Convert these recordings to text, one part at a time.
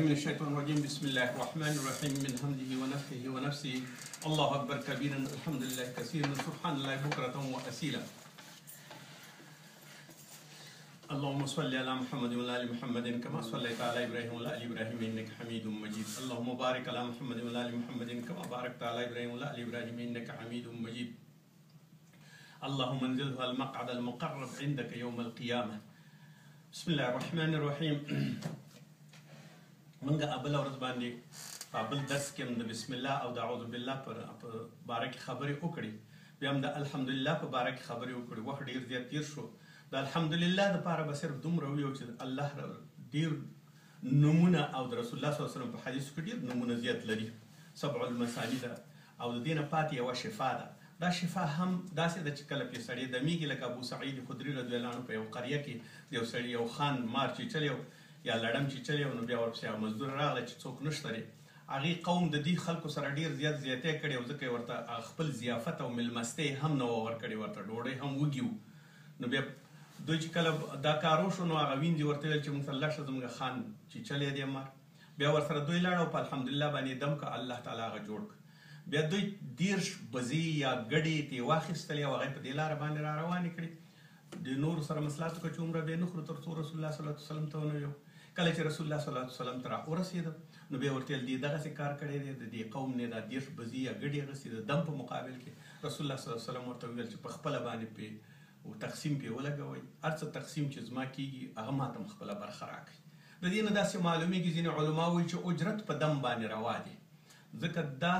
من الشيطان الرجيم. بسم الله الرحمن الرحيم. من حمده ونفخه ونفسه. الله أكبر كبيرا الحمد لله كثيرا سبحان الله بكرة وأصيلا. اللهم صل على محمد وعلى آل محمد كما صليت على إبراهيم وعلى آل إبراهيم إنك حميد مجيد. اللهم بارك على محمد وعلى آل محمد كما باركت على إبراهيم وعلى آل إبراهيم إنك حميد مجيد. اللهم انزله المقعد المقرب عندك يوم القيامة. بسم الله الرحمن الرحيم. منګه ابل ورځ باندې په درس کې د بسم الله او د اعوذ بالله پر بارک خبرې وکړي، بیا هم د الحمدلله په بارک خبرې وکړي. وخت ډیر زیات تیر شو. د الحمدلله لپاره به صرف دومره ویو چې الله ډیر نمونه او د رسول الله صلی الله علیه وسلم په حدیث کې ډیر نمونه زیات لري. سبع المثانی ده او د دینه پاتې یوه شفا ده. دا شفا هم داسې ده چې کله پې سړی دمیږي، لکه ابو سعید خدري رضی الله عنه په یو قریه کې د یو سړي یو خان مار چیچلی یا لړم چیچلی و، نو بیا ورپسې یو مزدور راغلی چې څوک نشته دی. هغې قوم د دې خلکو سره ډېر زیات زیاتی کړی او ځکه یې ورته خپل ضیافت او میلمستې هم نه وه ورکړې، ورته ډوډۍ هم وږي وو. نو بیا دوی چې کله دا کار وشو نو هغه وینځې ورته ویل چې موږ ته لاړ شه، زموږ خان چیچلی دی مار. بیا ورسره دوی لاړه او په الحمدلله باندې دم که الله تعالی هغه جوړ کړ. بیا دوی 10 بزې یا ګډې ترې واخیستلې او هغه په دې لاره باندې را روانې کړې. د نورو سره مسلات وکړه چې عمره بیا نه خورو تر څو رسول الله صلی الله علیه وسلم ته ونه ویو. کله چې رسول الله صلی الله علیه وسلم ته راورسېده نو بیا ورته ویل دې دغسې کار کړی دی، د دې قوم نه دا 10 بزې یا ګډې اخیستې د دم په مقابل کې. رسول الله صلی الله علیه وسلم ورته ویل چې په خپله باندې پې تقسیم پې ولګوئ، هر څه تقسیم چې زما کېږي هغه ماته هم خپله برخه راکړئ. د دې نه داسې معلومیږي ځینې علما وایي چې اجرت په دم باندې روا دی، ځکه دا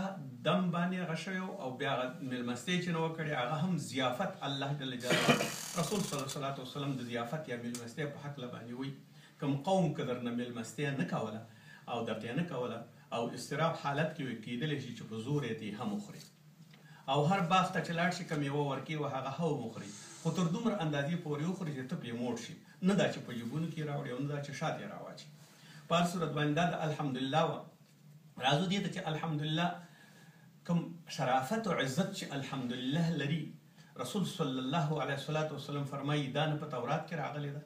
دم باندې هغه شوی او بیا هغه میلمستې چې نه وکړې هغه هم ضیافت. الله جل جلاله رسول صلی الله علیه وسلم د ضیافت یا میلمستې په هکله باندې وایي کوم قوم که درنه میلمستې نه کوله او درته نه کوله او اضطراب حالت کې کېدلی شي چې په زور یې ته هم وخوري او هر باغ ته چې لاړ شي که میوه ورکړي و هغه هم وخوري، خو تر دومره اندازې پورې وخوري چې ته پرې موړ شي، نه دا چې په جیبونو کې راوړي او نه دا چې شاته یې راواچي. په هر صورت باندې دا د الحمدلله وه. راځو دې ته چې الحمدلله کوم شرافت او عزت چې الحمدلله لري، رسول صلی الله علیه وسلم فرمایي دا نه په تورات کې راغلی ده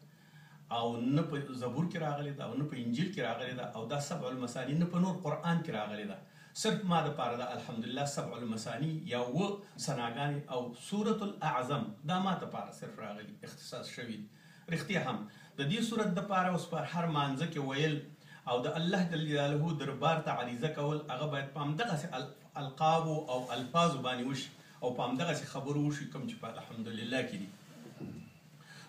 او نه په زبور کې راغلی ده او نه په انجیل کې راغلی ده او دا سبع المثانی نه په نور قرآن کې راغلی ده. صرف ما دپاره د الحمدلله سبع المثانی یا 7 ثناګانې او سورة الاعظم دا ما دپاره صرف راغلي اختصاص شوي دي. رښتیا هم د دې صورت دپاره اوس په هر مانځه کې ویل او د الله جل جلاله دربار ته عریضه کول هغه باید په همدغسې القابو او الفاظو باندې وشي او په همدغسې خبرو وشي کوم چې په الحمدلله کې دي.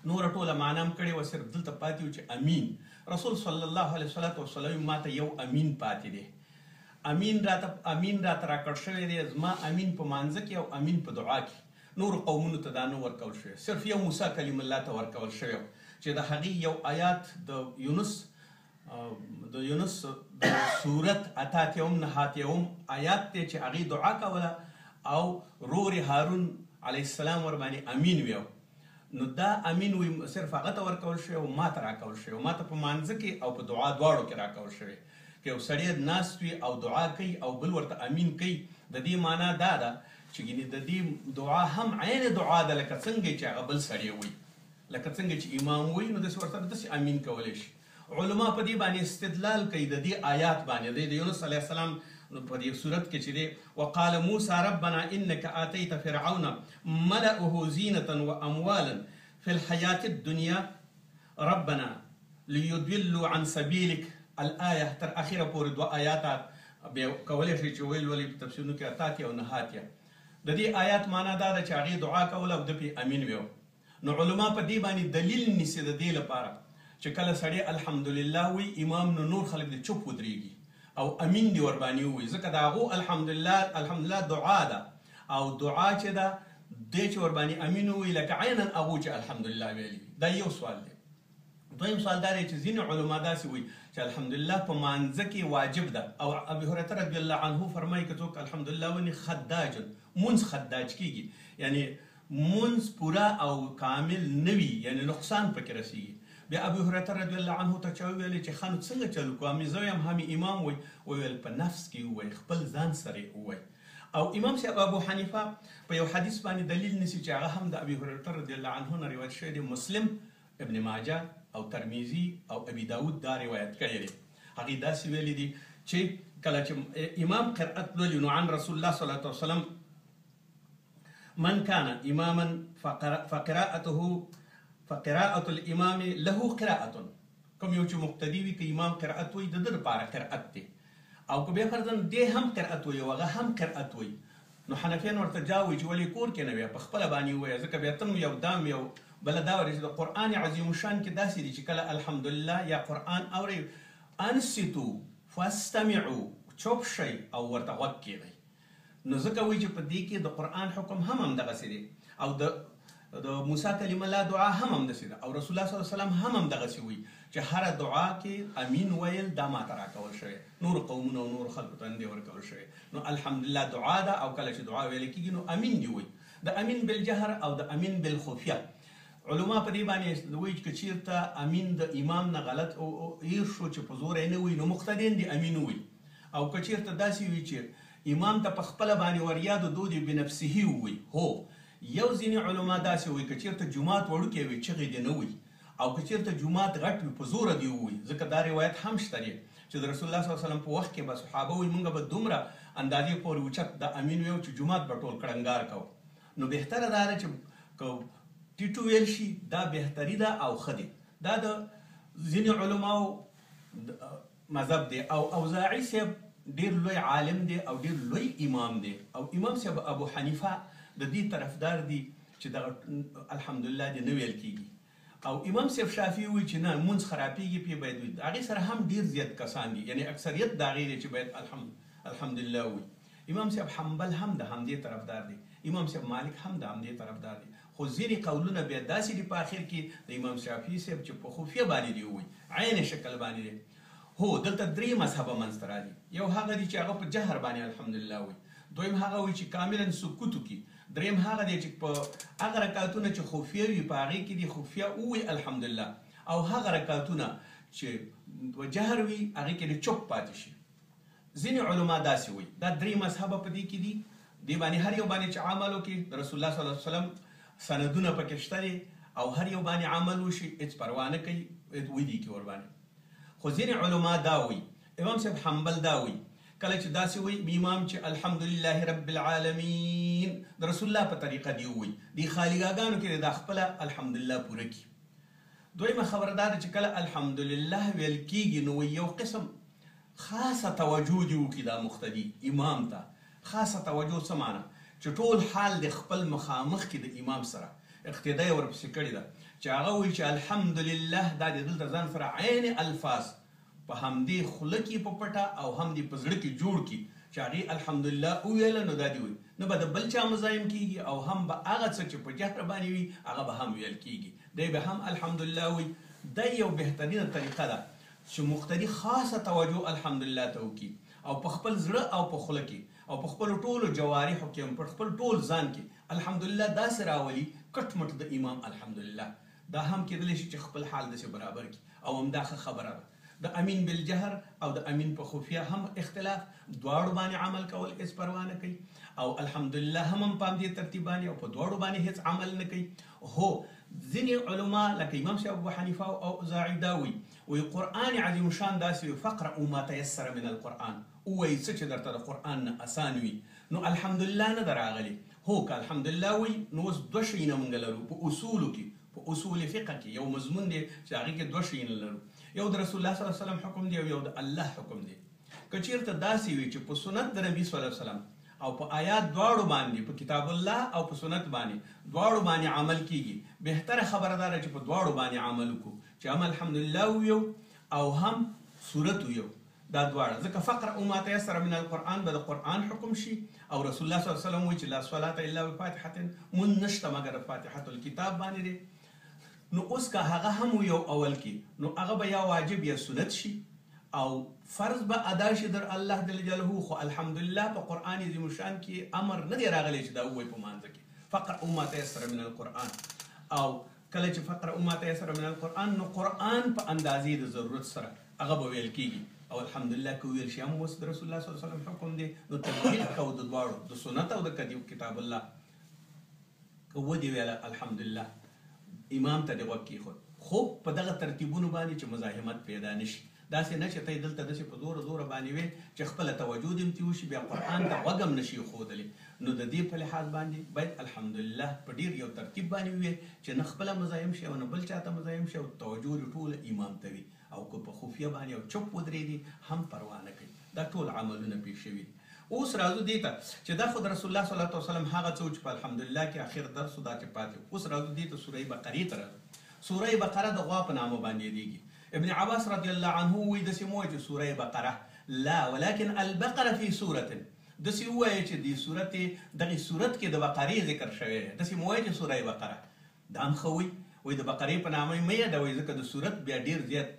نوره ټوله معنا هم کړې وه، صرف دلته پاتې و چې امین. رسول صلی الله علیه وسلم ماته یو امین پاتې دی. امین راته راکړ شوی دی، زما امین په مانځه کې او امین په دعا کې. نورو قومونو ته دا نه ورکول شوی، صرف یو موسی کلیم الله ته ورکول شوی چې د هغې یو آیات د یونس د صورت اتاتیوم نهاتیوم آیات دی چې هغې دعا کوله او رور هارون علیه السلام ورباندې امین ویو. نو دا امین وی صرف هغه ته ورکول شوی او ما ته راکول شوی، ما ته په مانځه کې او په دعا دواړو کې راکول شوی. که یو سړی ناست وي او دعا کوي او بل ورته امین کوي، د دې معنا دا ده چې د دې دعا هم عین دعا ده لکه څنګه چې هغه بل سړی وایي، لکه څنګه چې امام وایي نو داسې ورته داسې امین کولی شي. علما په دې باندې استدلال کوي د دې آیات باندې د یونس علیه السلام په دې صورت کې چې دی وقال موسی ربنا انك آتيت فرعون ملأه زینة واموالا في الحیاة الدنیا ربنا ليضلوا عن سبیلک الآیه تر اخره پورې 2 آیات بیا کولی شي چې ویل ولې په تفسیرونو کې اتاتیه او نهاتیه. د دې آیات معنا دا ده چې هغې دعا کوله او ده پې امین ویو. نو علما په دې باندې دلیل نیسي د دې لپاره چې کله سړی الحمدلله وی امام نو نور خلک دې چوپ ودرېږي او امین دې ورباندې ووایي، ځکه د هغو الحمدلله دعا ده او دعا چې ده دی چې ورباندې امین ووایي لکه عینا هغو چې الحمدلله ویلي. دا یو سوال دی. دویم سوال دا دی چې ځینې علما داسې وایي چې الحمدلله په مانځه کې واجب ده او ابي هريره رضی الله عنه فرمایي که څوک الحمدلله ونی خداجن مونځ خداج کېږي، یعنی مونځ پوره او کامل نه وي، یعنی نقصان پکې رسېږي. بیا ابو هريره رضی الله عنه ته چا وویل چې خانو څنګه چلو کو همې زه یم همې امام ویل په نفس کې ووایي، خپل ځان سره یې ووایي. او امام صاحب ابو حنیفه په یو حدیث باندې دلیل نیسي چې هغه هم د ابي هريره رضی الله عنه نه روایت شوی دی. مسلم، ابن ماجه او ترمذي او ابي داود دا روایت کړی دی. هغې داسې ویلي دي چې کله چې امام قرأت لولي نو عن رسول الله صلی الله علیه وسلم من كان اماما فقراءة الامام له قراءة. کوم یو چې مقتدي وي که امام قرأت وایي د ده دپاره قرأت دی، او که بیا فرضاً دی هم قرأت وایي او هغه هم قرأت وایي، نو حنفیان ورته جواب وایي چې ولې کور کې نه وایه، په خپله باندې ووایه، ځکه بیا ته یو دام یو بله دا وایي چې د قرآن عظیم الشان کې داسې دي چې کله الحمدلله یا قرآن اورئ انصتو فاستمعوا، چوپ شئ او ورته غوږ کېږئ. نو ځکه وایي چې په دې کې د قرآن حکم هم همدغسې دی، او د موسی کلیم الله دعا هم همداسې ده، او رسول الله صلی الله علیه وسلم هم همدغسې وایي چې هره دعا کې امین ویل دا ماته راکول شوی، نور قومونو او نور خلکو ته نه دی ورکول شوی. نو الحمدلله دعا ده، او کله چې دعا ویل کېږي نو امین دې وایي. د امین بالجهر او د امین بالخفیه علما په دې باندې وایي چې چېرته امین د امام نه غلط ایر شو چې په زور یې نه وایي نو مقتدین دې امین وایي، او که چېرته داسې وي چې امام ته په خپله باندې وریاد دود بنفسه وایي. هو یو ځینې علما داسې وایي که چېرته جومات وړوکی وي چغې دې نه وایي، او که چېرته جومات غټ وي په زوره دې ووایي، ځکه دا روایت هم شته دی چې د رسول الله صلی الله علیه وسلم په وخت کې به صحابه وایي موږ به دومره اندازې پورې اوچت د امین ویو چې جومات به ټول کړنګار کوو. نو بهتره دا ده چې که ټیټو ویل شي دا بهتري ده او ښه دی. دا د ځینې علماو مذهب دی، او اوزاعي صاحب ډېر لوی عالم دی او ډېر لوی امام دی، او امام صاحب ابو حنیفه د دې طرفدار دی چې دغه الحمدلله دې نه ویل کېږي، او امام صاحب شافعي وایي چې نه مونځ خرابېږي پې باید وي. هغې سره هم ډېر زیات کسان دي، یعنې اکثریت د هغې دی چې باید الحمدلله وي. امام صاحب حنبل هم د همدې طرفدار دی، امام صاحب مالک هم د همدې طرفدار دی، خو ځینې قولونه بیا داسې دي په آخر کې د امام شافعي صاحب چې په خفیه باندې دی ووایي، عین شکل باندې دی. هو دلته درې مذهبه منځته راځي، یو هغه دی چې هغه په جهر باندې الحمدلله وایي، دویم هغه وایي چې کاملا سکوت وکړي، دریم هغه دی چې په هغه رکعتونه چې خفیه وي په هغې کې دې خفیه ووایي الحمدلله، او هغه رکعتونه چې په جهر وي هغې کې دې چوپ پاتې شي. ځینې علما داسې وایي. دا درې مذهبه په دې کې دي، دې باندې هر یو باندې چې عمل وکړي د رسول الله صلی الله علیه وسلم سندونه پکې شته دي، او هر یو باندې عمل وشي هېڅ پروا نه کوي ودي کې ورباندې. خو ځینې علما دا وایي، امام صاحب حنبل دا وایي کله چې داسې وایي امام چې الحمدلله رب العالمین د رسول الله په طریقه دی وایي، دې خالیګاګانو کې دا خپله الحمدلله پوره کړي. دویمه خبره دا ده چې کله الحمدلله ویل کېږي نو یو قسم خاصه توجه دې وکړي دا مقتدي امام ته. خاصه توجه څه معنی؟ چې ټول حال د خپل مخامخ کې د امام سره اقتدا یې ورپسې کړې ده، چې هغه وایي چې الحمدلله دا د دلته ځان سره عین الفاظ په همدې خوله کې په پټه او هم دې په زړه کې جوړ کړي چې هغې الحمدلله وویله نو دا دې وایي، نه به د بل چا مزاحم کېږي، او هم به هغه څه چې په جهر باندې وي هغه به هم ویل کېږي، دی به هم الحمدلله وایي. دا یو بهترینه طریقه ده چې مقتدي خاصه توجه الحمدلله ته وکړي، او په خپل زړه او په خوله کې او په خپلو ټولو جوارحو کې هم په خپل ټول ځان کې الحمدلله داسې راولي کټ مټ د امام الحمدلله. دا هم کېدلی شي چې خپل حال داسې برابر کړي، او همدا ښه خبره ده. د امین بالجهر او د امین په خفیه هم اختلاف، دواړو باندې عمل کول هېڅ پروا نه کوي، او الحمدلله هم په همدې ترتیب باندې او په دواړو باندې هېڅ عمل نه کوي. هو ځینې علما لکه امام صاحب ابو حنیفه او اوزاعي دا وایي قرآن عظیم شان داسې وي فقرأوا ما تیسر من القرآن، ووایي څه چې درته د قرآن نه اسان وي. نو الحمدلله نه ده راغلې. هو که الحمدلله وایي نو اوس دوه شیونه موږ لرو په اصولو کې، په اصول فقه کې یو مضمون دی چې هغې کې دوه شیونه لرو، یو د رسول الله صلی الله علیه وسلم حکم دی او یو د الله حکم دی. که چېرته داسې وي چې په سنت د نبي صلی الله علیه وسلم او په آیات دواړو باندې، په کتاب الله او په سنت باندې دواړو باندې عمل کېږي، بهتره خبره دا ده چې په دواړو باندې عمل وکړو، چې هم الحمدلله ویو او هم صورت ویو، دا دواړه. ځکه فقرأوا ما تیسر من القرآن به د قرآن حکم شي، او رسول الله صلی الله علیه وسلم وایي چې لا صلاة الا بفاتحة، مونځ نشته مګر د فاتحة الکتاب باندې دی. نو اوس که هغه هم یو اول کې نو هغه به یا واجب یا سنت شي، او فرض به ادا شي در الله جل جلاله. خو الحمدلله په قرآن عظیم الشان کې امر نه دی راغلی چې دا ووایي په مانځه کې فقرأوا ما تیسر من القرآن. او کله چې فقرأوا ما تیسر من القرآن نو قرآن په اندازې د ضرورت سره هغه به ویل کېږي، او الحمدلله که ویل شي هم اوس د رسول الله صلی الله علیه وسلم حکم دی. نو تطبیق کوو د دواړو، د سنت او د کتاب الله. که ودې ویله الحمدلله امام ته دې غوږ کېښود، خو په دغه ترتیبونو باندې چې مزاحمت پیدا نه شي. داسې نه چې ته دلته داسې په زوره زوره باندې وې چې خپله توجه دې هم وشي بیا قرآن ته غوږ هم نشي ښودلی نو د دې په لحاظ باندې باید الحمدلله په ډېر یو ترتیب باندې ووایې چې نه خپله مزاحم شي او نه بل چاته مزاحم شي او توجه دې ټوله امام ته وي او که په خفیه باندې او چپ ودرېدي هم پروا نه کوي دا ټول عملونه پیښ شوي دي اوس راځو دې ته چې دا خو د رسول الله صلی الله علیه وسلم هغه څه چې په الحمدلله کې اخر درس دا چې پاتې اوس راځو دې ته سوره بقرې ته راځو سوره بقره د غوا په نامه باندې یادېږي ابن عباس رضی الله عنه وایي داسې مو وایي چې سوره بقره لا ولكن البقره في سوره داسې ووایي چې دې دغې صورت کې د بقرې ذکر شوی دی داسې مو وایي چې سوره بقره دا هم ښه وایي د بقرې په نامه مه یادوئ ځکه د صورت بیا ډېر زیات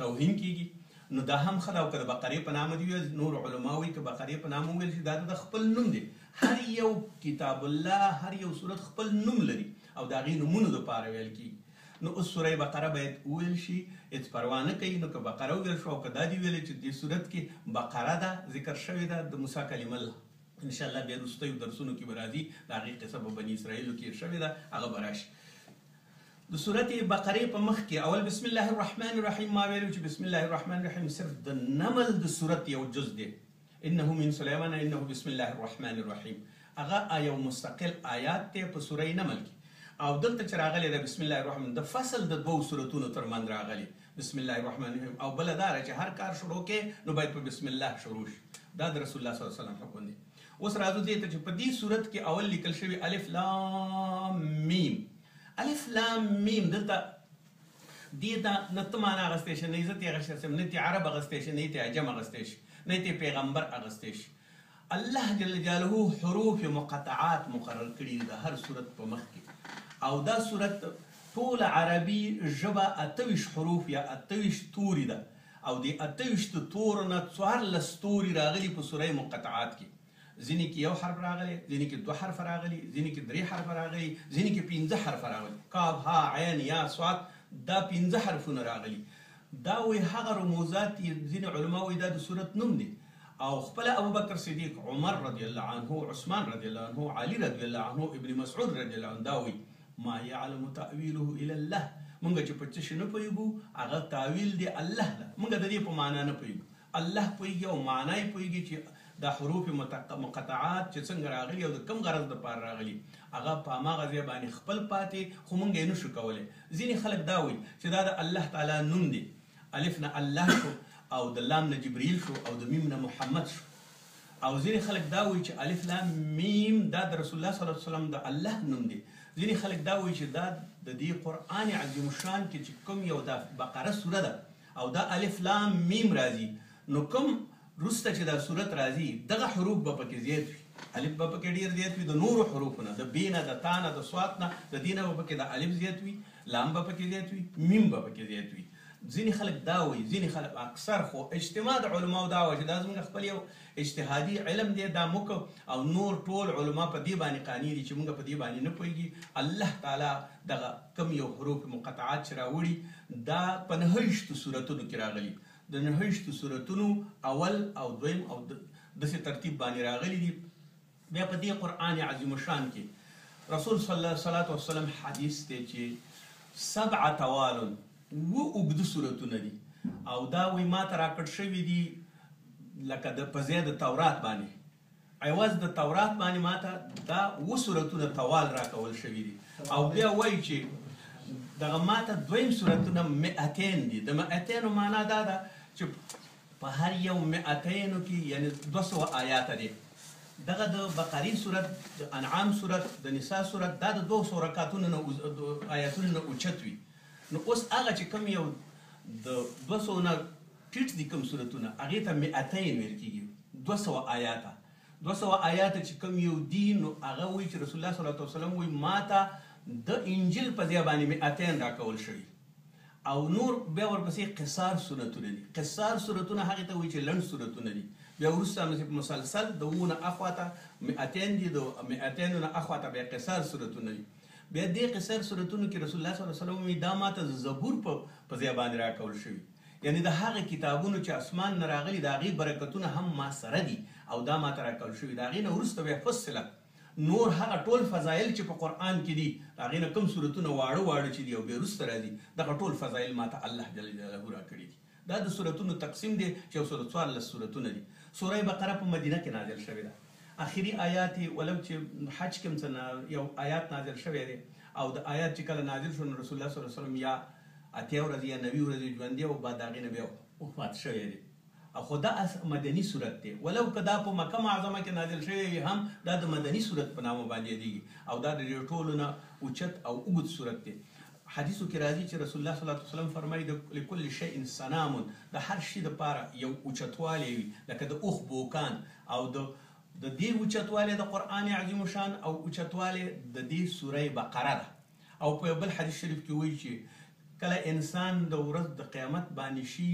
توهین کېږي نو دا هم ښه ده او که د بقرې په نامه دي نور علما وایي که بقرې په نامه وویل شي دا د خپل نوم دی هر یو کتاب الله هر یو صورت خپل نوم لري او د هغې نومونو دپاره ویل کېږي نو اوس سوره بقره باید وویل شي هېڅ پروا نه کوي نو که بقره وویل شو او که دا دې ویلې چې دې صورت کې بقره ده ذکر شوې ده د موسی کلمه الله انشاءالله بیا وروستیو درسونو کې به راځي د هغې قصه په بني اسرائیلو کې شوې ده هغه به راشي د سورت بقرې په مخ کې اول بسم الله الرحمن الرحیم ما ویلو چې بسم الله الرحمن الرحیم صرف د نمل د سورت یو جز دی انه من سلیمان انه بسم الله الرحمن الرحیم هغه یو مستقل آیات دی په سوره نمل کې او دلته چې راغلی د بسم الله الرحمن د فصل د دوو سورتونو ترمنځ راغلی بسم الله الرحمن الرحیم او بله دا چې هر کار شروع کې نو باید په بسم الله شروع شي دا د رسول الله صلی الله علیه وسلم حکم دی اوس راځو دې ته چې په دې سورت کې اول لیکل شوي الف لام میم الف لام میم دلته دې ته نه ته معنا اخیستی شي نه عزت یې اخیستی شي نه تې عرب اخیستی شي نه تې عجم اخیستی شي نه تې پیغمبر اخیستی شي الله جل جلاله حروف مقطعات مقرر کړي د هر صورت په مخ کې او دا صورت ټول عربي ژبه 28 حروف یا 28 توري ده او د 28 تورو نه 14 توري راغلي په سوره مقطعات کې ځینې کې یو حرف راغلی ځینې کې 2 حرف راغلي ځینې کې 3 حرف راغلي ځینې کې 15 حرف راغلي کاف ها عین یا صاد دا 15 حرفونه راغلي دا وایي هغه رموزات ځینې علما وایي دا د صورت نوم دی او خپله ابوبکر صدیق عمر رضی الله عنه عثمان رضی الله عنه علي رضی الله عنه ابن مسعود رضی الله عنه دا وایي ما يعلم تأويله الا الله مونږ چې په څه شي نه پوهېږو هغه تاویل دی الله ده مونږ د دې په معنا نه پوهېږو الله پوهېږي او معنا یې پوهېږي چې دا حروف مقطعات چې څنګه راغلي او د کوم غرض دپاره راغلي هغه په هماغه ځای باندې خپل پاتې خو موږ یې نشو کولی ځینې خلک دا وایي چې دا د الله تعالی نوم دی الف نه الله شو او د لام نه جبریل شو او د میم نه محمد شو او ځینې خلک دا وایي چې الف لام میم دا د رسول الله صلی الله علیه وسلم د الله نوم دی ځینې خلک دا وایي چې دا د دې قرآن عظیم الشان کې چې کوم یو د بقره سوره ده او دا الف لام میم راځي نو کوم وروسته چې دا صورت راځي دغه حروف به پکې زیات وي الف به پکې ډېر زیات وي د نورو حروفو نه د بې نه د تا نه د سوات نه د دې نه به پکې د الف زیات وي لام به پکې زیات وي میم به پکې زیات وي ځینې خلک دا وایي ځینې خلک اکثر خو اجتماع د علماو دا وایي چې دا زموږ خپل یو اجتهادي علم دی دا موږ او نور ټول علما په دې باندې قانع دي چې موږ په دې باندې نه پوهېږي الله تعالی دغه کم یو حروف مقطعات چې راوړي دا په 9 صورتونو کې راغلي د 9 صورتونو اول او دویم او داسې ترتیب باندې راغلي دي بیا په دې قرآن عظیم الشان کې رسول صلی الله علیه وسلم حدیث دی چې 7 طوال اوږده صورتونه دي او دا وایي ما ته راکړ شوي دي لکه په ځای د تورات باندې عوض د تورات باندې ما ته دا 7 صورتونه طوال راکول شوي دي او بیا وایي چې دغه ما ته دویم صورتونه 200 دي د 200 معنا دا ده چې په هر یو 200 کې یعنی 200 آیات دي دغه د بقرې صورت د انعام صورت د نساء صورت دا د 200 رکعتونو نه آیاتونو نه اوچت وي نو اوس هغه چې کوم یو د 200 نه ټیټ دي کوم صورتونه هغې ته 200 ویل کېږي 200 آیاته 200 آیات چې کوم یو دي نو هغه وایي چې رسول الله صلی الله علیه وسلم وایي ما ته د انجیل په ځای باندې 200 راکول شوي او نور بیا ورپسې قصار صورتونه دي قصار صورتونه هغې ته وایي چې لنډ صورتونه دي بیا وروسته مسلسل د 2 نه اخواته 200 دي د 200 نه اخواته بیا قصار صورتونه دي بیا دې قصار صورتونو کې رسول الله صلی الله علیه وسلم وایي دا ما ته زبور په ځای باندې راکول شوي یعنی د هغه کتابونو چې اسمان نه راغلي د هغې برکتونه هم ما سره دي او دا ما ته راکول شوي د هغې نه وروسته بیا فصله نور هغه ټول فضایل چې په قرآن کې دي هغې نه کوم صورتونه واړه واړه چې دي او بیا وروسته راځي دغه ټول فضایل ما ته الله جل جلاله راکړي دي دا د سورتونو تقسیم دی چې یو 14 سورتونه دي. سوره بقره په مدینه کې نازل شوې ده. اخري آیات ولو چې حج کې مثلا یو آیات نازل شوی دی او د آیات چې کله نازل شو رسول الله صلی الله علیه وسلم یا 80 ورځې یا 90 ورځې ژوند دی او بعد هغې نه بیا وفات شوی دی. خو دا مدني صورت دی ولو که دا په مکه معظمه کې نازل شوی وي هم دا د مدني صورت په نامه باندې یادېږي او دا د ډېر ټولو نه اوچت او اوږد صورت دی. حدیثو کې راځي چې رسول الله صلی الله علیه وسلم فرمایي د لکل شیء سنام، د هر شي دپاره یو اوچتوالی وي لکه د اوښ بوکان او د دې اوچتوالی د قرآن عظیم شان او اوچتوالی د دې سوره بقره ده. او په بل حدیث شریف کې وایي چې کله انسان د ورځ د قیامت باندې شي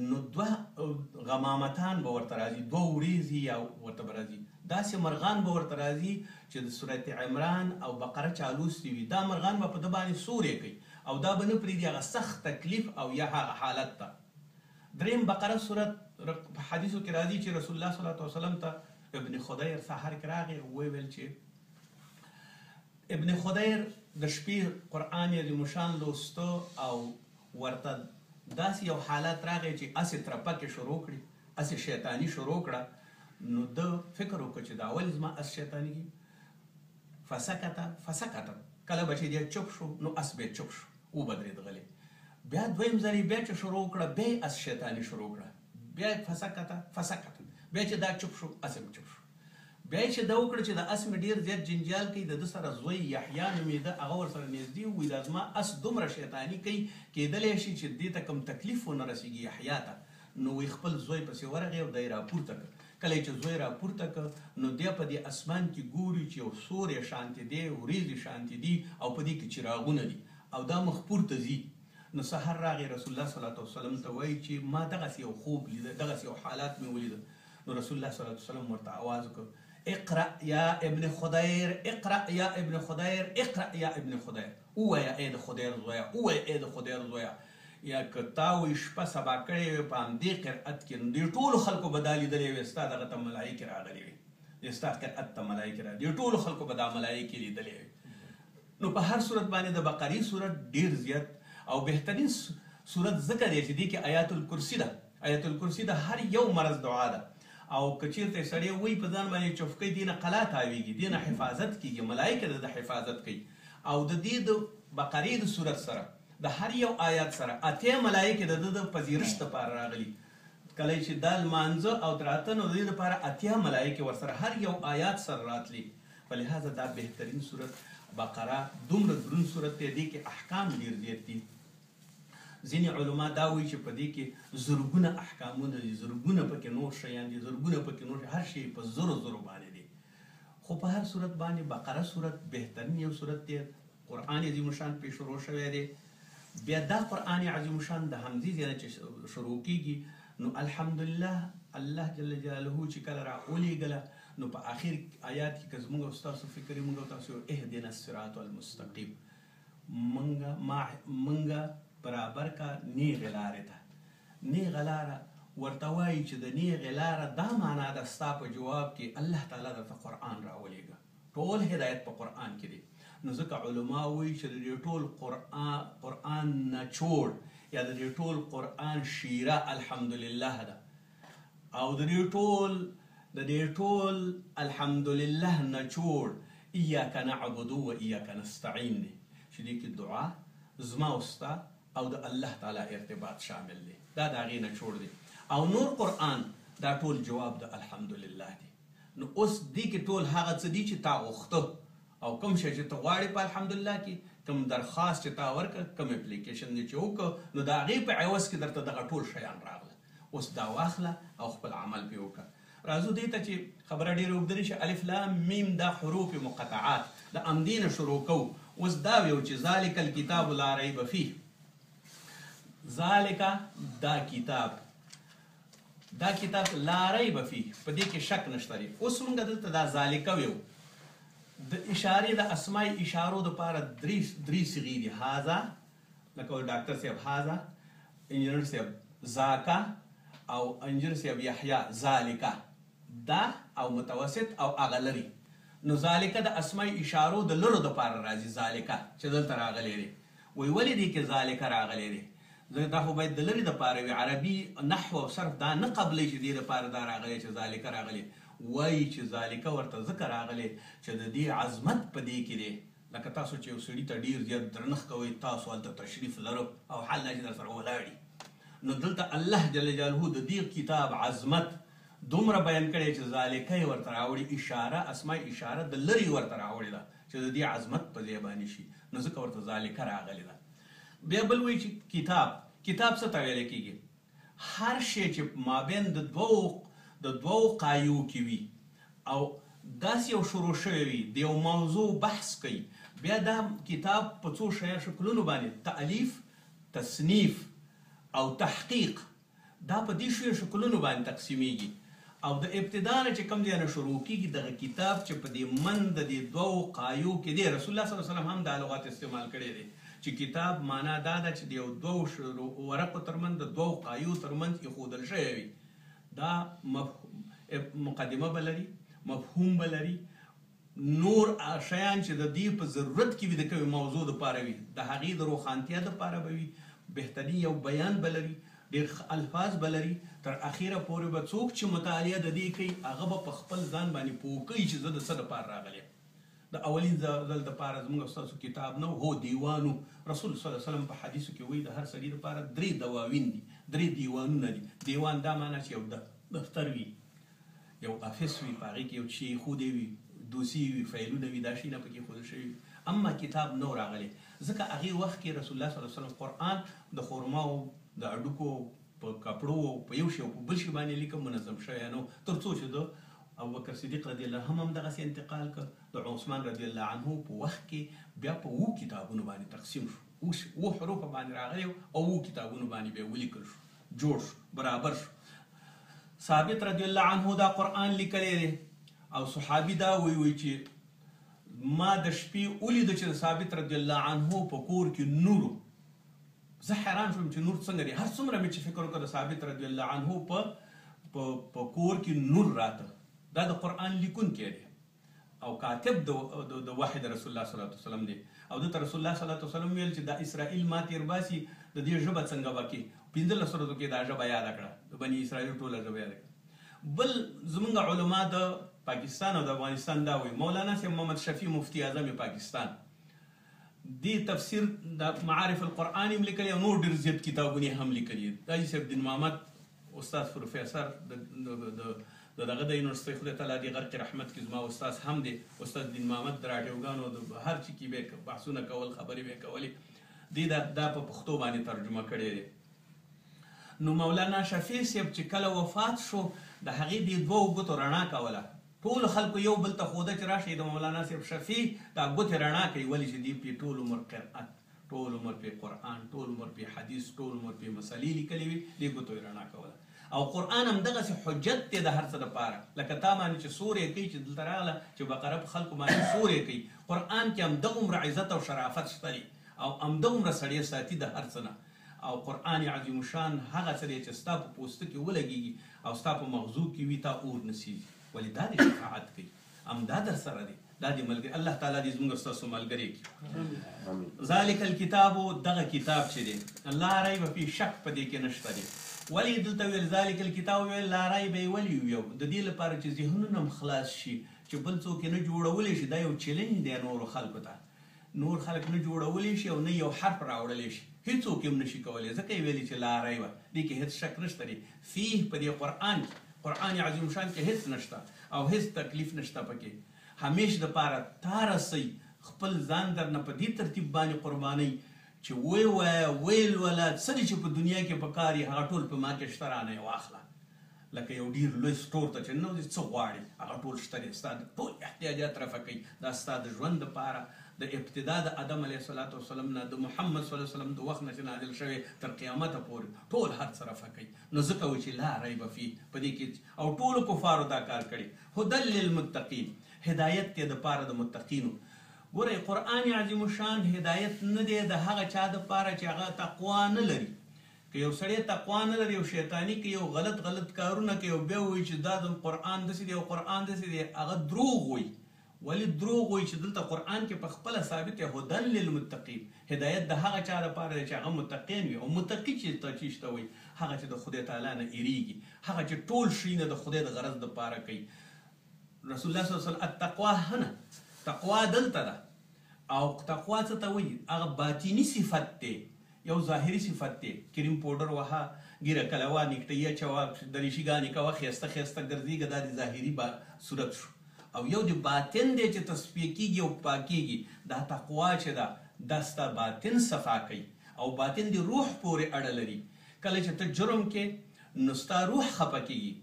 نو 2 غمامتان به ورته راځي، 2 وریځې یا ورته به راځي، داسې مرغان به ورته راځي چې د سورة عمران او بقره چالوستي وي. دا مرغان به په ده باندې سورې کوي او دا به نه پرېږدي هغه سخت تکلیف او یا هغه حالت ته. دریم بقره صورت په حدیثو کې راځي چې رسول الله صلی الله علیه وسلم ته ابن خدیر سحر کې راغی او ویل چې ابن خدیر د شپې قرآن عظیم شان لوسته او ورته داسې یو حالت راغی چې هسې ترپکې شروع کړي، هسې شیطاني شروع کړه. نو ده فکر وکړه چې دا ولې زما اس شیطاني کېږي. فسکته کله به چې دی چپ شو نو اس بیا چپ شو وبدرېد غلی. بیا دویم ځل بیا چې شروع کړه بیا اس شیطاني شروع کړه، بیا فسکته بیا چې دا چپ شو اس هم چپ شو. بیا چې دا وکړه چې د اس مې ډېر زیات جنجال کوي، د ده سره زوی یحیی نومېده هغه ورسره نږدې وي، دا زما اس دومره شیطاني کوي کېدلی شي چې دې ته کوم تکلیف ونه رسېږي یحیی ته. نو وی خپل زوی پسې ورغی او دی راپورته کړ. کله چې زوی راپورته کړ نو دی په دې اسمان کې ګوري چې یو سوری شانتې دی، وریځې شانتې دي او په دې کې چراغونه دي او دا مخ پورته ځي. نو سحر راغی رسول الله صلی الله علیه وسلم ته وایي چې ما دغسې یو خوب لیده، دغسې یو حالات مې ولیده. نو رسول الله صلی الله علیه وسلم ورته آواز وکړ اقرأ یا ابن خدیر، اقرأ یا ابن خدیر، اقرأ یا ابن خدیر. ووایه ای د خدیر زویه، ووایه ای د خدیر زویه. یا که تا وایي شپه سبا کړې وې په همدې قرأت کې نو دې ټولو خلکو به دا لیدلی وې ستا دغه ته ملایکې راغلي وې، ستا قرأت ته ملایکې راغلي، دې ټولو خلکو به دا ملایکې لیدلی وې. نو په هر صورت باندې د بقرې صورت ډېر زیات او بهترین صورت ځکه دی چې دې کې آیات الکرسي ده. آیات الکرسي د هر یو مرض دعا ده او که چېرته سړی وایي په ځان باندې چوفکۍ دې نه قلا تاویږي، دې نه حفاظت کېږي، ملایکه د حفاظت کوي. او د دې د بقرې د صورت سره د هر یو آیات سره 8 ملایکې د ده د پذیرش دپاره راغلي. کله چې دا لمانځه او دراته نو د دې دپاره 8 ملایکې ورسره هر یو آیات سره راتلي. په لحاظه دا بهترین صورت بقره دومره دروند صورت دی، دې کې احکام ډېر زیات دي. ځینې علما دا وایي چې په دې کې زرګونه احکامونه دي، زرګونه پکې نور شیان دي، زرګونه پکې نور، هر شی په زرو باندې دي. خو په هر صورت باندې بقره صورت بهترین یو صورت دی. قرآن عظیم شان پې شروع شوی دی. بیا دا قرآن عظیم شان د حمزې ځای چې شروع کېږي نو الحمدلله الله جل جلاله چې کله راولېږله نو په آخر آیات کې که زموږ او ستاسو فکر موږ او تاسو اهدنا الصراط المستقیم، موږ برابر کا نیغې لارې ته. نیغه لاره ورته وایي چې د نیغې لاره دا معنا ده ستا په جواب کې الله تعالی درته قرآن راولېږه. ټول هدایت په قرآن کې دی. نو ځکه علما وایي چې د دې ټول قرآن نچوړ یا د دې ټول قرآن شیره الحمدلله ده او د دې ټول الحمدلله نچوړ ایاک نعبد و ایاک نستعین دی چې دې کې دعا زما او ستا او د الله تعالی ارتباط شامل دی. دا د هغې نچوړ دی او نور قرآن دا ټول جواب د الحمدلله دی. نو اوس دې کې ټول هغه څه دي چې تا غوښته او کوم شی چې ته غواړې په الحمدلله کې، کوم درخواست چې تا ورکړه، کوم اپلیکیشن دې چې وکړه نو د هغې په عوض کې درته دغه ټول شیان راغله. اوس دا واخله او خپل عمل پرې وکړه. راځو دې ته چې خبره ډېره اوږده نه شي. الف لام میم دا حروف مقطعات د همدې نه شروع کوو. اوس دا ویو چې ذالک الکتاب لا ریب فیه، ذالک دا کتاب لا ریب فیه، په دې کې شک نشته دی. اوس موږ دلته دا ذالک ویو د اشارې د اسماء اشارو دپاره درې صیغې دي. هذا لکه ډاکټر صاحب هذا، انجینر صاحب ذاکا او انجینر صاحب یحیی ذالکا، دا او متوسط او هغه لري. نو ذالکه د اسماء اشارو د لرو دپاره راځي. ذالکه چې دلته راغلی دی وایي ولې دې کې ذالکه راغلی دی؟ ځکه دا خو باید د لرې دپاره وي. عربي نحو او صرف دا نه قبلی چې دې دپاره دا راغلی چې ذالکه راغلی. وایي چې ذالکه ورته ځکه راغلی چې د دې عظمت په دې کې دی. لکه تاسو چې یو سړي ته ډېر زیات درنښت کوئ، تاسو هلته تشریف لرو او حال دا چې در سره ولاړي، نو دلته الله جل جلاله د دې کتاب عظمت دومره بیان کړی چې ذالکه یې ورته راوړي، اشاره اسماء اشاره د لرې ورته راوړې ده چې د دې عظمت په ځای باندې شي، نو ځکه ورته ذالکه راغلې ده. بیا بل وایي چې کتاب څه ته ویلی کېږي؟ هر شی چې مابین د دوو قایو کې وي او داسې یو شروع شوی وي، د یو موضوع بحث کوي، بیا دا کتاب په څو شکلونو باندې تألیف، تصنیف او تحقیق، دا په دې شویو شکلونو باندې تقسیمیږي. او د ابتدا نه چې کوم ځای نه شروع کېږي دغه کتاب چې په دې من د دې دوو قایو کې دی، رسول الله صلی الله علیه وسلم هم دا لغات استعمال کړی دی چې کتاب معنا دا ده چې د یو دوو ورقو ترمنځ د دوو قایو ترمنځ ایښودل شوی وي. دا مقدمه به لري، مفهوم به لري، نور شیان چې د دې په ضرورت کې وي د کومې موضوع دپاره وي، د هغې د روښانتیا دپاره به وي، بهترین یو بیان به لري، ډېر الفاظ به لري. تر اخیره پورې به څوک چې مطالعه د دې کوي هغه به په خپل ځان باندې پوه کوي چې زه د څه دپاره راغلی یم. د اولین ځل دپاره زموږ ستاسو کتاب نه هو دیوانو. رسول صلی الله علیه وسلم په حدیثو کې وایي د هر سړي دپاره 3 دواوین دي، 3 دیوانونه دي. دیوان دا معنا چې یو دفتر وي، یو افس وي، په هغې کې یو شي ایښودی وي، دوسي وي، فیلونه وي، دا شیونه پکې ایښودل شوي وي. اما کتاب نو راغلی ځکه هغې وخت کې رسول الله صلی الله علیه وسلم قرآن د خرماو، د هډوکو، په کپړو، په یو شي او په بل شي باندې لیکه منظم شوی نو، تر څو چې د ابوبکر صدیق رضی الله هم دغسې انتقال کړ، د عثمان رضی الله عنه په وخت کې بیا په 7 کتابونو باندې تقسیم شو، 7 حروف باندې راغلی او 7 کتابونو باندې بیا ولیکل شو، جوړ شو، برابر شو. ثابت رضی الله عنه دا قرآن لیکلی دی او صحابي دا وی چې ما د شپې ولیده چې ثابت رضی الله عنه په کور کې نورو. زه حیران شوم چې نور څنګه دی. هر څومره مې چې فکر وکړ د ثابت رضی الله عنه په کور کې نور راته، دا د قرآن لیکونکی دی او کاتب د وحی د رسول الله صلی الله علیه وسلم دی. او دته رسول الله صلی الله علیه وسلم ویل چې دا اسرائیل ما تیر باسي د دې ژبه څنګه وکړي. 15 سورتو کې دا ژبه یاده کړه، د بني اسرائیل ټوله ژبه یاده کړه. بل زمونږ علما د پاکستان او د افغانستان دا وایي، مولانا صاحب محمد شفیع مفتی اعظم پاکستان دی تفسیر د معارف القرآن هم لیکلی او نور ډېر زیات کتابونه هم لیکلي. دا صاحب دین محمد استاد پروفیسر د دغه د یونیورسټۍ خدای تعالی دې غرق رحمت کې زما استاد هم دی، استاد دین محمد د راډیوګانو د هر چي کې به بحثونه کول، خبرې به کولې، دی دا په پښتو باندې ترجمه کړی دی. نو مولانا شفیع صاحب چې کله وفات شو د هغې د 2 ګوتو رڼا کوله، ټول خلکو یو بل ته خوده چې راشئ د مولانا صاحب شفیع دا ګوتې رڼا کوي. ولې چې دی پې ټول عمر قرآن، ټول عمر پې قرآن، ټول عمر پې حدیث، ټول عمر پې مسلې لیکلې وي، دې ګوتو یې رڼا کوله. او قرآن هم دغسې حجت دی د هر څه دپاره. لکه تا باندې چې سورې کوي چې دلته راغله چې بقره په خلکو باندې سورې کوي، قرآن کې هم دغومره عزت او شرافت شته دی او همدغومره سړی ساتي د هر څه نه. او قرآن عظیم الشان هغه څه دی چې ستا په پوسته کې ولګېږي او ستا په مغزو کې وي، تا اور نسیږي. ولې دا دې شفاعت کوي، همدا در سره دی، دا دې ملګری. الله تعالی دې زموږ ستاسو ملګری کړي. ذالک الکتاب، دغه کتاب چې دی لا ریب فی، شک په دې کې نشته دی. ولې دلته ویل ذالک الکتاب ویل لا ریب یې ولې ویو؟ د دې لپاره چې ذهنونه هم خلاص شي، چې بل څوک یې نه جوړولی شي. دا یو چیلنج دی نورو خلکو ته، نور خلک نه جوړولی شي او نه یو حرف راوړلی شي، هیڅوک یې هم نشي کولی. ځکه یې ویلي چې لا ریب، دې کې هېڅ شک نشته دی. فیه، په دې قرآن عظیم شان کې هیڅ نشته او هیڅ تکلیف نشته پکې. همیش دپاره تا رسئ، خپل ځان درنه په دې ترتیب باندې قربانئ چې وایه ویل ولا څه دي چې په دنیا کې په کار یې هغه ټول په ما کې شته، رانه یې واخله. لکه یو ډېر لوی سټور ته چې نو څه غواړي هغه ټول شته دی، ستا د ټول احتیاجات رفع کوي. دا ستا د ژوند دپاره د ابتدا د آدم علیه الصلاة والسلام نه د محمد صلی الله علیه وسلم د وخت نه چې نازل شوی تر قیامته پورې ټول هر څه رفع کوي. نو ځکه وایي چې لا ریب فیه، په دې کې او ټولو کفارو دا کار کړي. هدی للمتقین، هدایت دی دپاره د متقینو. ګورئ قرآن عظیم الشان هدایت نه دی د هغه چا دپاره چې هغه تقوا نه لري. که یو سړی تقوا نه لري او شیطاني کوي او غلط کارونه کوي او بیا وایي چې دا د قرآن داسې دی او قرآن داسې دی، هغه دروغ وایي. ولې دروغ وایي چې دلته قرآن کې په خپله ثابت دی هدن للمتقین هدایت د هغه چا لپاره دی چې هغه متقین وي او متقي چې ته چیشته وایي هغه چې د خدای تعالی نه ایریږي هغه چې ټول شیونه د خدای د غرض دپاره کوي رسول الله صلی الله علیه وسلم التقوا هنه تقوا دلته ده او تقوا څه ته وایي هغه باطینی صفت دی یو ظاهري صفت دی کریم پوډر وها ګیره کلوا نکټه چوا دریشیګانې کوه ښایسته ښایسته ګرځېږه دا د ظاهري صورت شو او یو د باطن دی چې تصفیه کېږي او پاکېږي دا تقوا چې ده دا ستا باطن صفا کوي او باطن د روح پورې اړه لري کله چې ته جرم کې نو ستا روح خفه کېږي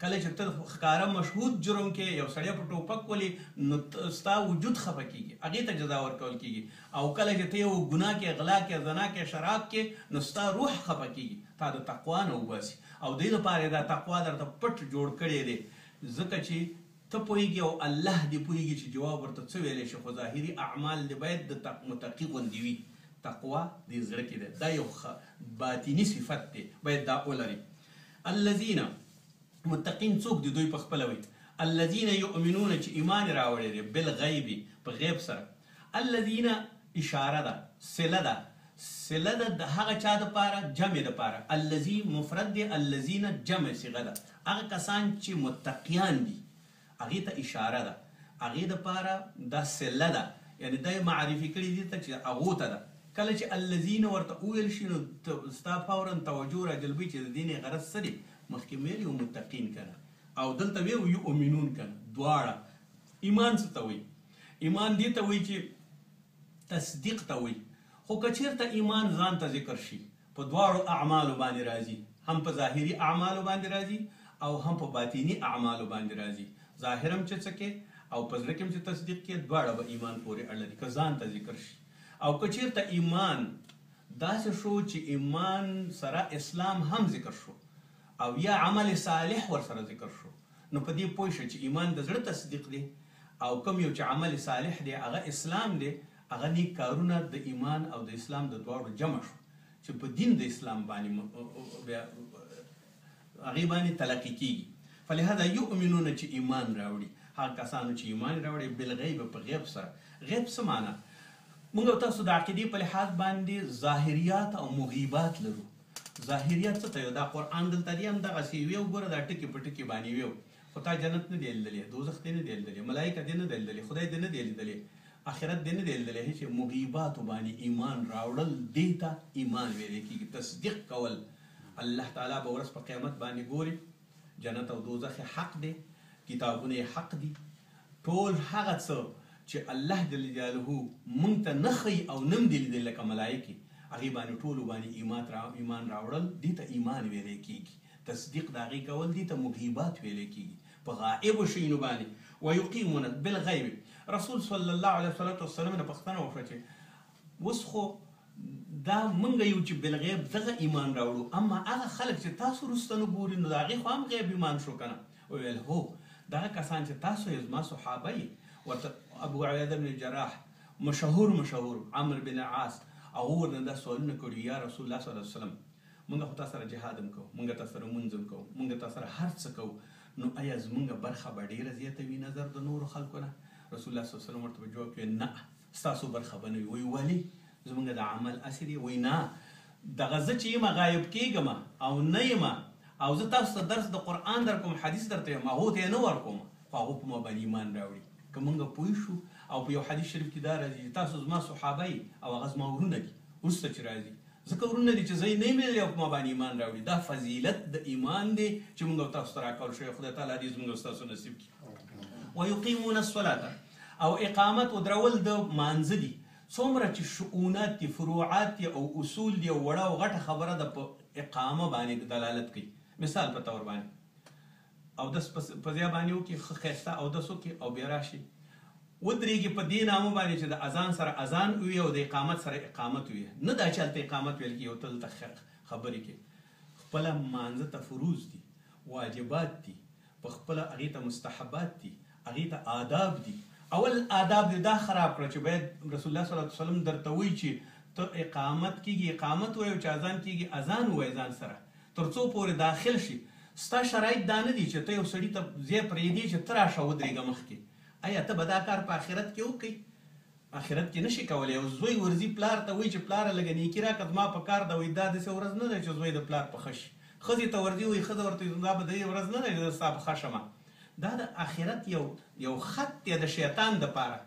کله چې ته ښکاره مشهود جرم کې یو سړی په ټوپک ولي نو ستا وجود خفه کېږي هغې ته جزا ورکول کېږي او کله چې ته یو ګناه کې غلا کې زنا کې شراب کې نو ستا روح خفه کېږي تا د تقوا نه وباسي او دې لپاره دا تقوا درته پټ جوړ کړی دی ځکه چې ته پوهېږي او الله دې پوهېږي چې جواب ورته څه ویلی شي خو ظاهري اعمال دې باید د متقي غوندې وي تقوا دې زړه کې دی دا یو باطیني صفت دی باید دا ولري الذین متقین څوک دي دوی په خپله وایي الذین یؤمنون چې ایمان یې راوړی دی بالغیب په غیب سره الذین اشاره ده صله ده د هغه چا دپاره جمع دپاره الذی مفرد دی الذین جمع صیغه ده هغه کسان چې متقیان دي هغې ته اشاره ده هغې دپاره دا صله ده یعنې دا معرفي کړي دي ته چې هغو ته ده کله چې الذین ورته وویل شي نو ستا فورا توجه راجلبوي چې د دې نه غرض څه دی مخکې ویل یو متقین کنه او دلته ویل یؤمنون کنه دواړه ایمان څه ته وایي ایمان دې ته وایي چې تصدیق ته وایي خو که چېرته ایمان ځان ته ذکر شي په دواړو اعمالو باندې راځي هم په ظاهري اعمالو باندې راځي او هم په باطینی اعمالو باندې راځي ظاهر هم چې څه کې او په زړه کې هم چې تصدیق کې دواړه به ایمان پورې اړه لري که ځان ته ذکر شي او که چېرته ایمان داسې شو چې ایمان سره اسلام هم ذکر شو او یا عمل صالح ورسره ذکر شو نو په دې پوه شه چې ایمان د زړه تصدیق دی او کوم یو چې عمل صالح دی هغه اسلام دی هغه نیک کارونه د ایمان او د اسلام د دواړو جمع شو چې په دین د اسلام باندې هغې باندې تلقي کېږي فلهذا یؤمنون چې ایمان راوړي هغه کسانو چې ایمان راوړي بالغیب په غیب سره غیب څه معنا موږ تاسو د عقیدې په لحاظ باندې ظاهریات او مغیبات لرو ظاهریات څه ته یو دا قرآن دلته دی همدغسې وی وګوره دا ټکي په ټکي باندې وی خو تا جنت نه دی لیدلی دوزخ دی نه دی لیدلی ملایکه دی نه دی لیدلی خدای دی نه دی لیدلی آخرت دی نه دی لیدلی چې مغیباتو باندې ایمان راوړل دې ته ایمان ویلی کېږي تصدیق کول الله تعالی به ورځ په قیامت باندې ګوري جنت او دوزخ حق دی کتابونه یې حق دي ټول هغه څه چې الله جل جلاله موږ ته نه ښیي او نه هم دي لیدلي لکه ملایکې هغې باندې ټولو باندې ایمان راوړل دې ته ایمان ویلی کېږي تصدیق د هغې کول دې ته مغیبات ویلی کېږي په غائبو شیونو باندې ویقیمون بالغیب رسول صلی الله علیه وسلم نه پوښتنه وکړه چې اوس خو دا موږ یو چې بالغیب دغه ایمان راوړو اما هغه خلک چې تاسو وروسته نه ګوري نو د هغې خو هم غیب ایمان شو که نه وویل هو دغه کسان چې تاسو یې زما صحابه یې ورته ابو عبیده بن جراح مشهور عمرو بن عاص هغه ورنه دا سوالونه کړي یا رسول الله صلی الله علیه وسلم موږ خو تا سره جهاد هم کوو موږ تا سره لمونځ هم کوو موږ تا سره هر څه کوو نو آیا زموږ برخه به ډېره زیاته وي نظر د نورو خلکو نه رسول الله صلی الله علیه وسلم ورته په جواب کې نه ستاسو برخه به نه وي وایي ولې زموږ د عمل اصل دی وایي نه دغه زه چې یم غایب کېږم او نه یم او زه تاسو ته درس د قرآن در کوم حدیث درته یم هغو ته یې نه ورکوم خو هغو په ما باندې ایمان راوړي که موږ پوه شو او په یو حدیث شریف کې دا راځي چې تاسو زما صحابه یې او هغه زما ورونه دي وروسته چې راځي ځکه ورونه دي چې زه یې نه یم لیدلی او په ما باندې ایمان راوړي دا فضیلت د ایمان دی چې موږ او تاسو ته راکول شوی خدای تعالی دې زموږ او ستاسو نصیب کړي ویقیمون الصلاة او اقامت او درول د مانځه دي څومره چې شؤونات دي فروعات دي او اصول دي او وړه او غټه خبره ده په اقامه باندې دلالت کوي مثال په طور باندې اودس په ځای باندې وکړي ښه ښایسته اودس وکړي او بیا راشي ودرېږي په دې نامه باندې چې د اذان سره اذان وي او د اقامت سره اقامت وي نه دا چې هلته اقامت ویل کېږي او ته دلته خبرې کوي خپله مانځه ته فروض دي واجبات دي په خپله هغې ته مستحبات دي هغې ته آداب دي اول آداب دې دا خراب کړه چې باید رسول الله صلی الله علیه وسلم درته وایي چې ته اقامت کېږي اقامت وایي او چې اذان کېږي اذان ووایي ځان سره تر څو پورې داخل شي ستا شرایط دا نه دي چې ته یو سړي ته ځای پرېږدې چې ته راشه ودرېږه مخکې آیا ته به دا کار په آخرت کې وکړي؟ آخرت کې نشي کولی. یو زوی ورځي پلار ته وایي چې پلاره لږه نیکي راکړه زما په کار ده، وایي دا داسې ورځ نه ده چې زوی د پلار په ښه شي. ښځې ته ورځي وایي ښځه ورته دا به دې ورځ نه ده چې زه ستا په ښه شمه. دا د آخرت یو خط دی د شیطان دپاره.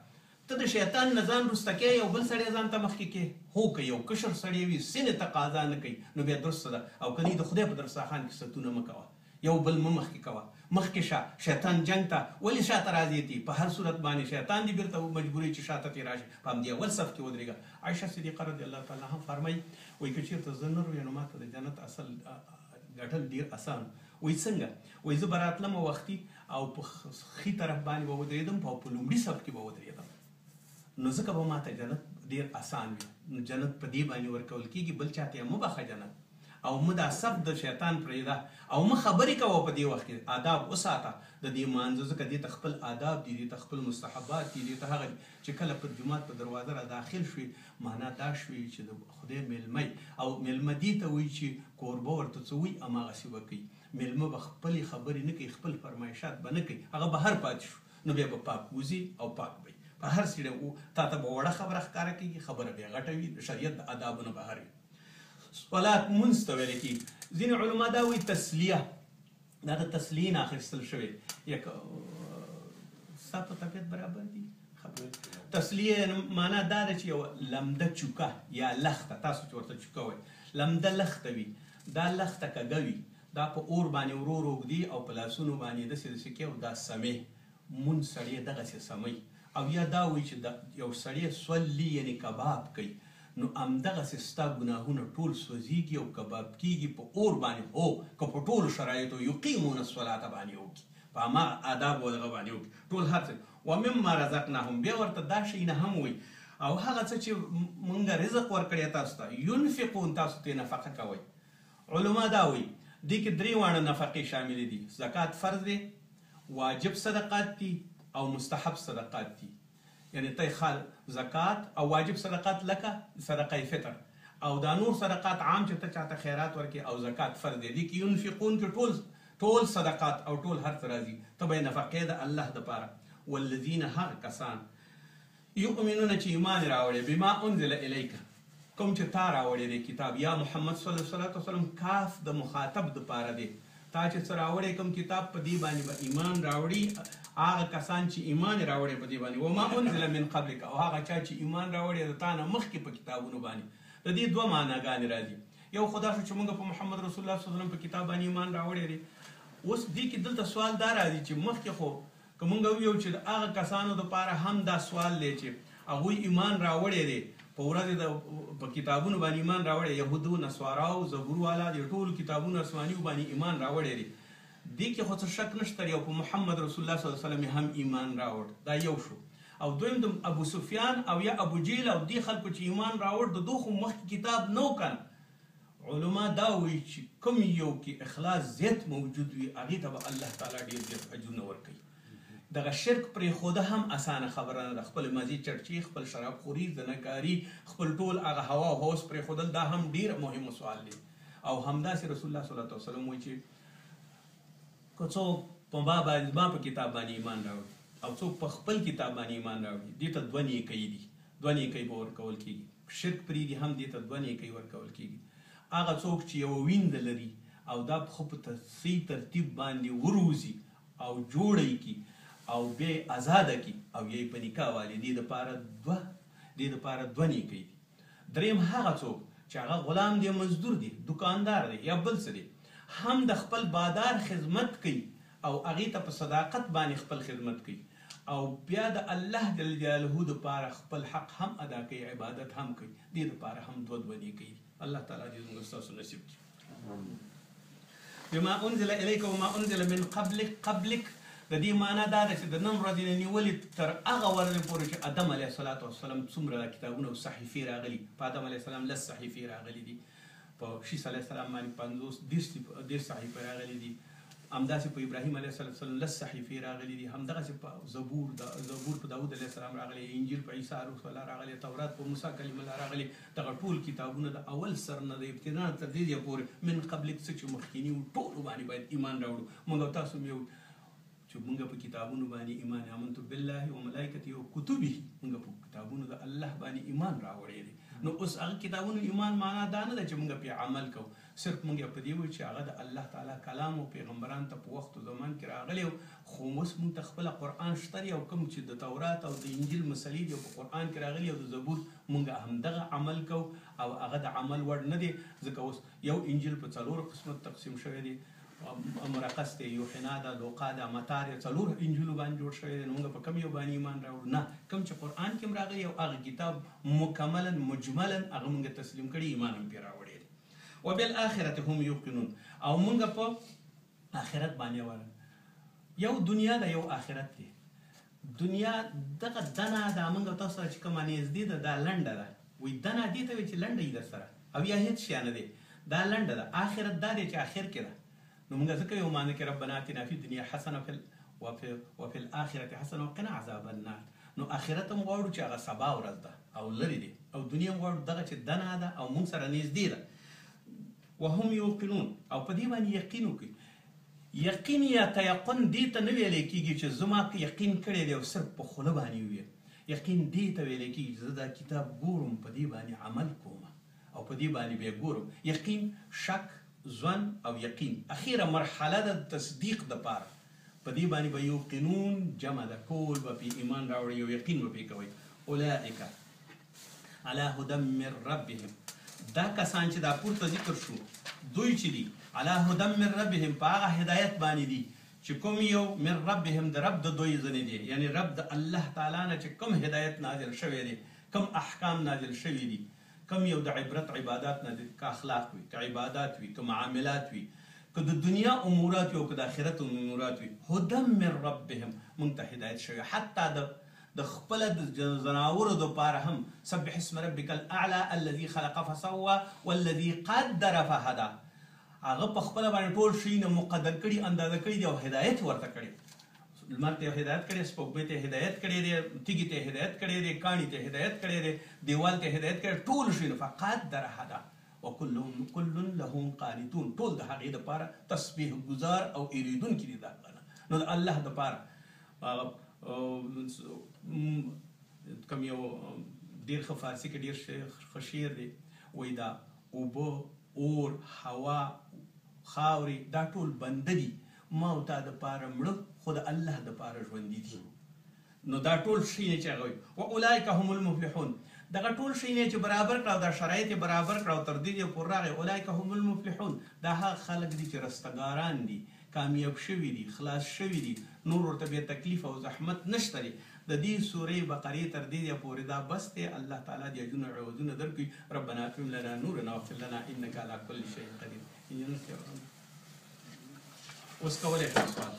ته د شیطان نه ځان وروسته کې یو بل سړی ځان ته مخکې کې. هو که یو کشر سړی وي سینې تقاضا نه کوي نو بیا درسته ده. او که نه د خدای په درسترخوان کې ستونه مه کوه، یو بل مه مخکې کوه، مخکې شه. شیطان جنګ ته ولې شاته راځي تی؟ په هر صورت باندې شیطان دې بیرته مجبوري چې شاته تې راشي. په همدې اول صف کې ودرېږه. عایشه صدیقه رضی الله تعالی عنها فرمایي وایي که چېرته زه نه رویم نو ماته د جنت اصل ګټل ډېر اسان. وایي څنګه؟ وایي زه به راتلم وختي او په ښي طرف باندې به ودرېدم او په لومړي صف کې به ودرېدم، نو ځکه به ماته جنت ډېر اسان وي. نو جنت په دې باندې ورکول کېږي، بل چاته یې مه بخښه جنت. او مه دا صف د شیطان پرېږده او مه خبرې کوه په دې وخت کې. آداب وساته د دې مانځه، ځکه دې ته خپل آداب دي، دې ته خپل مستحبات دي، دې ته هغه چې کله په جومات په دروازه را داخل شوي معنا دا شوي چې د خدای میلمه او میلمه دې ته وایي چې کوربه ورته څه وایي هماغسې به کوي. میلمه به خپلې خبرې نه کوي، خپل فرمایشات به نه کوي، هغه بهر پاتې شو نو بیا به پاک وځي او پاک به په هر سړی تا ته به وړه خبره ښکاره کېږي، خبره بیا غټه وي، د شریعت د آدابو نه بهر وي. صلات مونځ ته ویل کېږي. ځینې علما دا وایي تسلیه، دا د تسلیې نه اخیستل شوی. یک ستا په طبیعت برابر دي. تسلیه معنا دا ده چې یو لمده چوکه یا لخته، تاسو چې ورته چوکه وایي، لمده لخته وي. دا لخته کږه وي، دا په اور باندې ورو ورو ږدي او په لاسونو باندې داسې داسې کوي او دا سمې مونځ سړی دغسې سموي. او یا دا وایي چې یو سړی سولي یعنې کباب کوي نو همدغسې ستا ګناهونه ټول سوځېږي او کباب کېږي په اور باندې. هو که په ټولو شرایطو یقیمون الصلاة باندې وکړي، په هماغه آدابو دغه باندې وکړي ټول هر څه. ومما رزقناهم، بیا ورته دا شی نه هم وایي او هغه څه چې مونږ رزق ورکړی تاسو ته، ينفقون، تاسو ته نفقه کوئ. علما دا وایي دې کې درې واړه نفقې شاملې دي. زکات فرض دی، واجب صدقات دي او مستحب صدقات دي. یعنی ته زکات او واجب صدقات لکه صدقه فطر او دا نور صدقات عام چې ته چاته خیرات ورکې او زکات فرض دی. دې کې ينفقون کې ټول صدقات او ټول هر څه راځي. ته به یې نفقې د الله دپاره. والذین هغه کسان یؤمنون چې ایمان راوړی بما انزل الیک، کوم چې تا راوړی دی کتاب، یا محمد صلی الله علیه وسلم کاف د مخاطب دپاره دی. تا چې څه راوړی کوم کتاب په دې باندې به ایمان راوړي هغه کسان چې ایمان راوړی په دې باندې. وما انزل من قبلک، او هغه چا چې ایمان راوړی د تا نه مخکې په کتابونو باندې. د دې دوه معناګانې راځي. یو خو دا شو چې موږ په محمد رسول الله صلی الله علیه وسلم په کتاب باندې ایمان راوړی دی. اوس دې کې دلته سوال دا راځي چې مخکې خو که موږ وویو چې هغه کسانو دپاره هم دا سوال دی چې هغوی ایمان راوړی دی په ورځ په کتابونو باندې ایمان راوړی، یهودو نصاراو زبور والا د ټولو کتابونو آسمانیو باندې ایمان راوړی دی. دې کې خو څه شک نشته یو په محمد رسول الله صلی الله علیه وسلم هم ایمان راوړ. دا یو شو. او دویم د ابو سفیان او یا ابو جیل او دې خلکو چې ایمان راوړ د دوی خو مخکې کتاب نو کنه. علما دا وایي چې کوم یو کې اخلاص زیات موجود وي هغې ته به الله تعالی ډېر زیات اجرونه ورکوي. دغه شرک پرېښوده هم اسانه خبره نه ده. خپل مزي چړچي، خپل شرابخوري، زنهکاري، خپل ټول هغه هوا او هوس پرېښودل دا هم ډېر مهم سوال دی. او همداسې رسول الله صلی الله علیه وسلم وایي چې که څوک په ما په کتاب باندې ایمان راوړي او څوک په خپل کتاب باندې ایمان راوړي، دې ته دوه نیکۍ دي، دوه نیکۍ به ورکول کېږي. شرک پرېږدي هم دې ته دوه نیکۍ ورکول کېږي. هغه څوک چې یوه وینده لري او دا خو په صحیح ترتیب باندې وروزي او جوړی کړي او بیا یې ازاده کړي او یا یې په نکاح والي، دې دپاره دوه نیکۍ دي. دریم هغه څوک چې هغه غلام دی، مزدور دی، دکاندار دی یا بل څه دی، هم د خپل بادار خدمت کوي او هغې ته په صداقت باندې خپل خدمت کوي او بیا د الله جل جلاله دپاره خپل حق هم ادا کوي، عبادت هم کوي. دې دپاره هم دوه نیکۍ دي. الله تعالی دې زموږ ستاسو نصیب کړي. بما انزل الیک وما انزل من قبلک د دې معنا دا ده چې د نن ورځې نه نیولې تر هغه ورځې پورې چې آدم علیه الصلاة وسلام څومره کتابونه او صحیفې راغلي. په آدم علیه السلام 10 صحیفې راغلي دي، په شیس علیه السلام باندې 50 صحیفې راغلي دي، همداسې په ابراهیم علیه السلام 10 صحیفې راغلي دي، همدغسې په زبور په داود علیه السلام راغلی، انجیل په عیسی روح الله راغلی، تورات په موسی کلیم الله راغلی. دغه ټول کتابونه د اول سر نه د ابتدا تر دې ځایه پورې من قبلک څه چې مخکیني وو ټولو باندې باید ایمان راوړو. موږ او تاسو مې چې چې موږ په کتابونو باندې ایمان آمنت بالله وملائکته وکتبه موږ په کتابونو د الله باندې ایمان راوړی دی. نو اوس هغه کتابونو ایمان معنا دا نه ده چې موږ پې عمل کوو، صرف موږ په دې وایو چې هغه د الله تعالی کلام او پیغمبران ته په وخت او زمان کې راغلی و. خو اوس موږ ته خپله قرآن شته دی او کوم چې د تورات او د انجیل مسلې دي په قرآن کې راغلي او د زبور موږ همدغه عمل کوو او هغه د عمل وړ نه دی. ځکه اوس یو انجیل په 4 قسمه تقسیم شوی دی، مرقس دی، یوحنا ده، لوقا ده، متی دی، 4 انجیلو باندې جوړ شوی دی. نو موږ په کوم یو باندې ایمان راوړو؟ نه، کوم چې قرآن کې هم راغلی او هغه کتاب مکملا مجملا هغه موږ تسلیم کړي، ایمان هم پرې راوړی دی. وبالآخرة هم یوقنون، او موږ په آخرت باندې وایو. یو دنیا ده یو آخرت دی. دنیا دغه دنه ده موږ تاسو سره چې کومه نږدې ده دا لنډه ده، وایي دنه دې ته وایي چې لنډه وي در سره او یا هېڅ شی نه دی، دا لنډه ده. آخرت دا دی چې آخر کې ده. نو موږ ځکه یو معنی کې ربنا آتنا فی الدنیا حسنه وفي الآخرة حسنه وقنا عذاب النار. نو آخرت هم غواړو چې هغه سبا ورځ ده او لرې دی، او دنیا هم غواړو دغه چې دنه ده او موږ سره نږدې ده. وهم یوقنون، او په دې باندې یقین وکړي. یقین یا تیقن دې ته نه ویلی کېږي چې زما یقین کړی دی او صرف په خوله باندې وویل. یقین دې ته ویلی کېږي چې زه دا کتاب ګورم، په دې باندې عمل کوم او په دې باندې بیا ګورم. یقین، شک، ځوان او یقین اخیره مرحله د تصدیق دپاره. په دې باندې به یوقنون جمع ده، ټول به پې ایمان راوړي او یقین به پې کوئ. اولئک علی هدی من ربهم، دا کسان چې دا پورته ذکر شو دوی چې دي علی هدی من ربهم، په هغه هدایت باندې دي چې کوم یو من ربهم د رب د دوی ځنې دي، یعنی رب د الله تعالی نه چې کوم هدایت نازل شوی دی، کوم احکام نازل شوي دي، کوم یو د عبرت عبادات نه دي، که اخلاق وي، که عبادات وي، که معاملات وي، که د دنیا امورات وي او که د آخرت امورات وي. هدی من ربهم موږ ته هدایت شوی. حتی د خپل د زناورو دپاره هم سبح اسم ربک الاعلی الذي خلق فسوى والذي قدر فهدى، هغه په خپله باندې ټول شیونه مقدر کړي، اندازه کړي دي او هدایت ورته کړي. لمر ته هدایت کړی، سپوږمۍ ته هدایت کړی دی، تیږې ته هدایت کړی دی، کاڼي ته هدایت کړی دی، دیوال ته هدایت کړی، ټول شیونه فقدر هدى وکل له قانتون، ټول د هغې دپاره تسبیح گزار او اریدونکي دي. دا نو د الله دپاره کوم یو ډېر ښه فارسي کې ډېر ښه شعر دی، وایي دا اوبه، اور، هوا، خاورې دا ټول بنده دي، ما او تا دپاره مړه خو د الله دپاره ژوندي دي. نو دا ټول شیونه چې هغه وایي واولئک هم المفلحون، دغه ټول شیونه چې برابر کړه او دا شرایط یې برابر کړه او تر دې یې پورې راغی. اولئک هم المفلحون، دا هغه خلک دي چې رستګاران دي، کامیاب شوي دي، خلاص شوي دي، نور ورته بیا تکلیف او زحمت نشته دی. د دې سورې بقرې تر دې پورې دا بس دی. الله تعالی دې اجرونه عوضونه درکړي. ربنا اتمم لنا نورنا واغفر لنا انک علی کل شیء قدیر. اوس کولی شئ سوال.